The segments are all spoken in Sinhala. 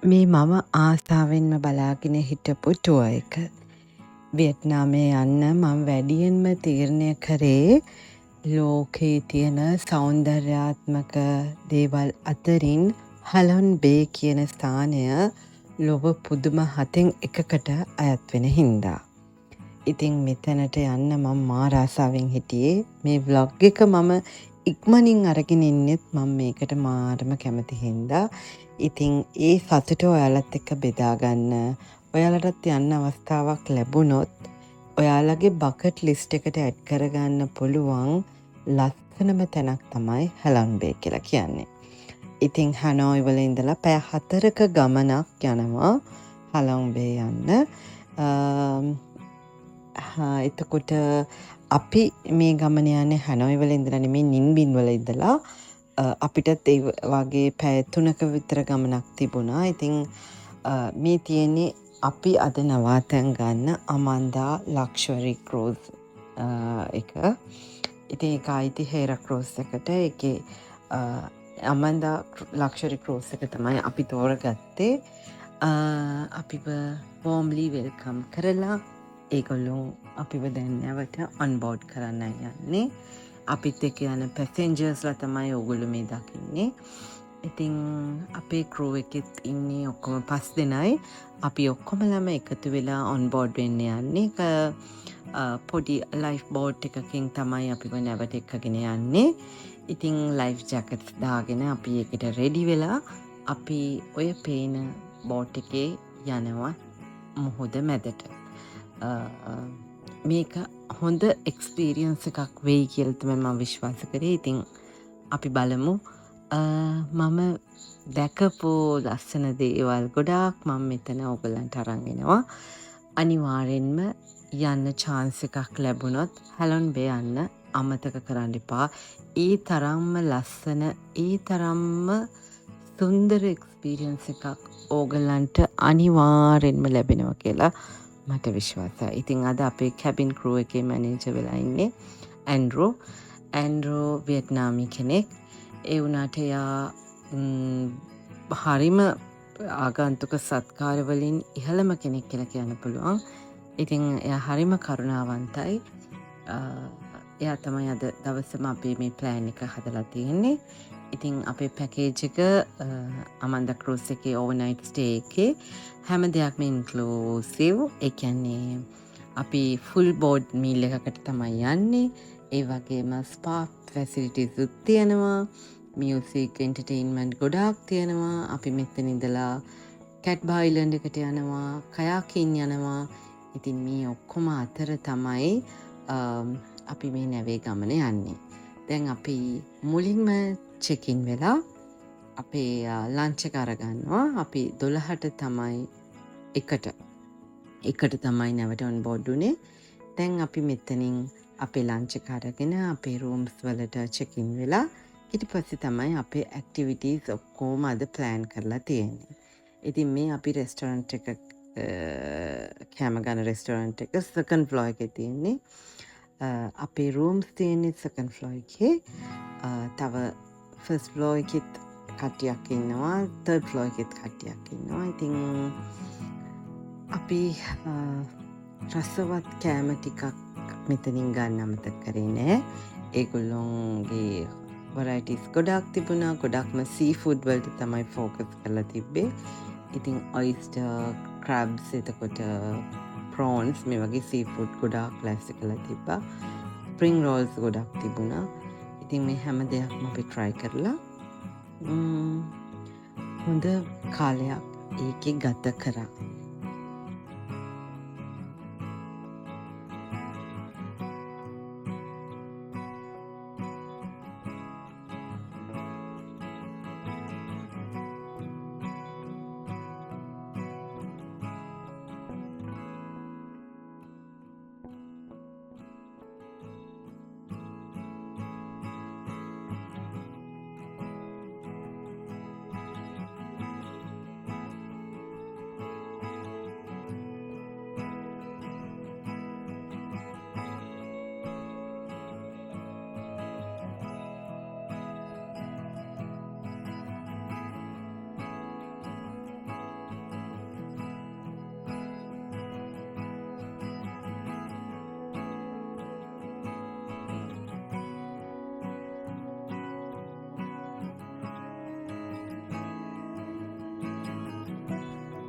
මේ මම ආසාවෙන්ම බලාගෙන හිටපු ටුව එක. වියට්නාමේ යන්න මම වැඩියෙන්ම තීරණය කරේ ලෝකයේ තියෙන සෞන්දර්යාත්මක දේවල් අතරින් හලොන් බේ කියන ස්ථානය ලොව පුදුම 7න් 1කට අයත් වෙන හින්දා. ඉතින් මෙතැනට යන්න මම මාර ආසාවෙන් හිටියේ. මේ ව්ලොග් එක මම ඉක්මනින් අරගෙන ඉන්නෙත් මම මේකට මාරම කැමති හින්දා. ඉතින් ඒ සතුට ඔයාලත් එක්ක බෙදා ගන්න. ඔයාලටත් යන්න අවස්ථාවක් ලැබුණොත් ඔයාලගේ බකට් ලිස්ට් එකට ඇඩ් කරගන්න පුළුවන් ලස්සනම තැනක් තමයි හලොන් බේ කියලා කියන්නේ. ඉතින් හනෝයි වල ඉඳලා පැය 4ක ගමනක් යනවා හලොන් බේ යන්න. එතකොට අපි මේ ගමන යන්නේ හැනොයි වල ඉඳලා නෙමෙයි නින්බින් වල ඉඳලා. අපිටත් ඒ වගේ පැය 3ක විතර ගමනක් තිබුණා. ඉතින් මේ තියෙන්නේ අපි අද නවාතැන් ගන්න අමන්දා ලක්ෂරි ක්‍රූස් එක. ඉතින් ඒක අයිති හේර ක්‍රූස් එකට. ඒකේ අමන්දා ලක්ෂරි ක්‍රූස් එක තමයි අපි තෝරගත්තේ. අපිව වෝම්ලි වෙල්කම් කරලා ඒගොල්ලොන් අපිව දැන් නැවත ඔන්බෝඩ් කරන්න යන්නේ. අපිත් එක්ක යන පැසෙන්ජර්ස්ලා තමයි ඔයගොල්ලෝ මේ දකින්නේ. ඉතින් අපේ ක්‍රූ එකෙත් ඉන්නේ ඔක්කොම 5 දෙනයි. අපි ඔක්කොමලම එකතු වෙලා ඔන්බෝඩ් වෙන්න යන්නේ. පොඩි ලයිෆ් බෝට් එකකින් තමයි අපිව නැවත එක්කගෙන යන්නේ. ඉතින් ලයිෆ් ජැකට්ස් දාගෙන අපි ඒකට රෙඩි වෙලා අපි ඔය පේන බෝට් එකේ යනවා මුහුද මැදට. මේක හොඳ එක්ස්පීරියන්ස් එකක් වෙයි කියලා තමයි මම විශ්වාස කරේ. ඉතින් අපි බලමු. මම දැකපු ලස්සන දේවල් ගොඩාක් මම මෙතන ඔයගලන්ට අරන් එනවා. අනිවාර්යෙන්ම යන්න chance එකක් ලැබුණොත් හලොන් බේ යන්න අමතක කරන්න එපා. ඒ තරම්ම ලස්සන, ඒ තරම්ම සුන්දර එක්ස්පීරියන්ස් එකක් ඕගලන්ට අනිවාර්යෙන්ම ලැබෙනවා කියලා මට විශ්වාසයි. ඉතින් අද අපේ කැබින් ක්‍රූ එකේ මැනේජර් වෙලා ඉන්නේ ඇන්ඩ්‍රෝ වියට්නාමි කෙනෙක්. ඒ වුණාට එයා හරිම ආගන්තුක සත්කාර වලින් ඉහළම කෙනෙක් කියලා කියන්න පුළුවන්. ඉතින් එයා හරිම කරුණාවන්තයි. එයා තමයි අද දවසම අපේ මේ ප්ලෑන් එක හදලා තියෙන්නේ. ඉතින් අපේ පැකේජ් එක අමන්දා ක්‍රූස් එකේ ඕවර්නයිට් ස්ටේ එකේ හැම දෙයක්ම ඉන්ක්ලූසිව්. ඒ කියන්නේ අපි ෆුල් බෝඩ් මීල් එකකට තමයි යන්නේ. ඒ වගේම ස්පා ෆැසිලිටිස් උත් තියෙනවා. මියුසික් එන්ටර්ටේන්මන්ට් ගොඩාක් තියෙනවා. අපි මෙතන ඉඳලා කැට්බා අයිලන්ඩ් එකට යනවා, කයාකින් යනවා. ඉතින් මේ ඔක්කොම අතර තමයි අපි මේ නැවේ ගමන යන්නේ. දැන් අපි මුලින්ම චෙකින් වෙලා අපේ ලන්ච් එක අරගන්නවා. අපි 12ට තමයි එකට තමයි නැවත ඔන් බෝඩ් උනේ. දැන් අපි මෙතනින් අපේ ලන්ච් එක අරගෙන අපේ රූම්ස් වලට චෙකින් වෙලා ඊට පස්සේ තමයි අපේ ඇක්ටිවිටීස් ඔක්කොම අද ප්ලෑන් කරලා තියෙන්නේ. ඉතින් මේ අපි රෙස්ටොරන්ට් එක කෑම ගන්න රෙස්ටොරන්ට් එක සෙකන්ඩ් ෆ්ලෝර් එකේ තියෙන්නේ. අපේ රූම්ස් තියෙන්නේ සෙකන්ඩ් ෆ්ලෝර් එකේ. තව ෆස්ට් ෆ්ලෝර් එකෙත් කට්ටියක් ඉන්නවා, තර්ඩ් ෆ්ලෝර් එකෙත් කට්ටියක් ඉන්නවා. ඉතින් අපි රසවත් කෑම ටිකක් මෙතනින් ගන්න අමතක කරේ නෑ. ඒගොල්ලොන්ගේ වරයිටිස් ගොඩක් තිබුණා. ගොඩක්ම සී ෆුඩ් වලට තමයි ෆෝකස් කරලා තිබ්බේ. ඉතින් ඔයිස්ටර්, ක්‍රැබ්ස්, එතකොට ප්‍රෝන්ස් මේ වගේ සී ෆුඩ් ගොඩාක් ලෑස්ති කරලා තිබ්බා. ස්ප්‍රිං රෝල්ස් ගොඩක් තිබුණා. ඉතින් මේ හැම දෙයක්ම අපි try කරලා හොඳ කාලයක් ඒකේ ගත කරා.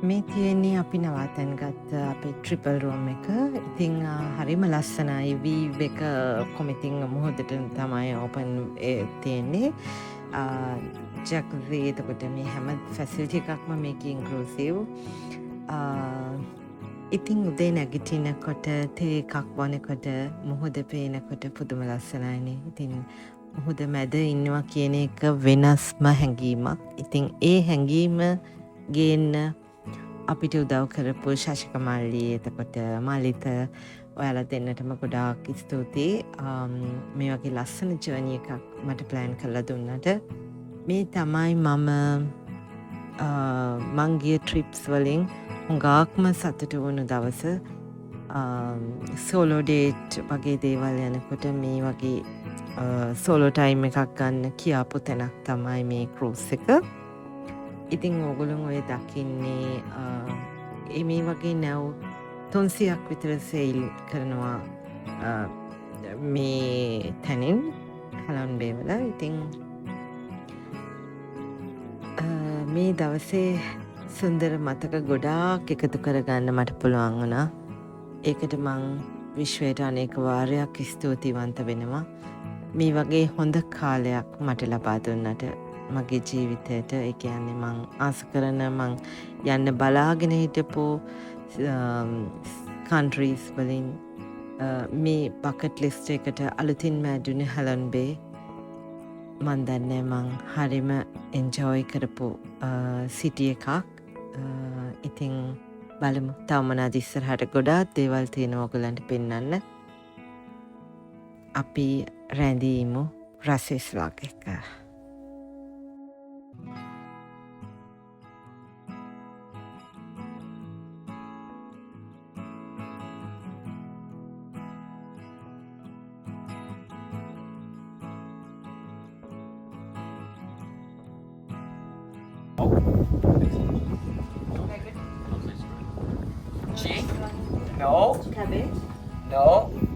මේ තියෙන්නේ අපි නවාතැන් ගත්ත අපේ ට්‍රිපල් රෝම් එක. ඉතිං හරිම ලස්සනයි වීව් එක කොමිතිං මුහොදට තමයි ඕපන් තියෙන්නේ. ජක්සේ එතකොට මේ හැම ෆැසිලිටි එකක්ම මේක ඉන්ක්ලූසිව්. ඉතිං උදේ නැගිටිනකොට තේ එකක් බොනකොට මුහුද පේනකොට පුදුම ලස්සනයිනේ. ඉතින් මුහුද මැද ඉන්නවා කියන එක වෙනස්ම හැඟීමක්. ඉතින් ඒ හැඟීම ගේන්න අපිට උදව් කරපු ශශික මල්ලි එතකොට මලිත ඔයාලා දෙන්නටම ගොඩාක් ස්තුතියි. මේ වගේ ලස්සන ජර්නි එකක් මට ප්ලෑන් කරලා දුන්නට. මේ තමයි මං ගිය ට්‍රිප්ස් වලින් හුඟාක්ම සතුටු වුණු දවස. සෝලෝ ඩේට් වගේ දේවල් යනකොට මේ වගේ සෝලෝ ටයිම් එකක් ගන්න කියාපු තැනක් තමයි මේ ක්‍රූස් එක. ඉතිං ඕගොලුන් ඔය දකින්නේ මේ වගේ නැව් 300ක් විතර සෙයිල් කරනවා මේ තැනින් හැලොන් බේවල. ඉතිං මේ දවසේ සුන්දර මතක ගොඩාක් එකතු කරගන්න මට පුළුවන් වුණා. ඒකට මං විශ්වයට අනේක වාරයක් ස්තුතිවන්ත වෙනවා. මේ වගේ හොඳ කාලයක් මට ලබා දුන්නට මගේ ජීවිතයට. ඒ කියන්නේ මං ආස කරන මං යන්න බලාගෙන හිටපු කන්ට්‍රීස් වලින් මේ බකට් ලිස්ට් එකට අලුතින්ම ඇඩුනේ හැලොන් බේ. මන් දන්නේ මං හරිම එන්ජෝයි කරපු සිටි එකක්. ඉතින් බලමු තව මොනවද ඉස්සරහට ගොඩාක් දේවල් තියෙනවා ඔයගලන්ට පෙන්වන්න. අපි රැඳීමු රසෙස් වලක් එක්ක. G? No. Cabbage. No.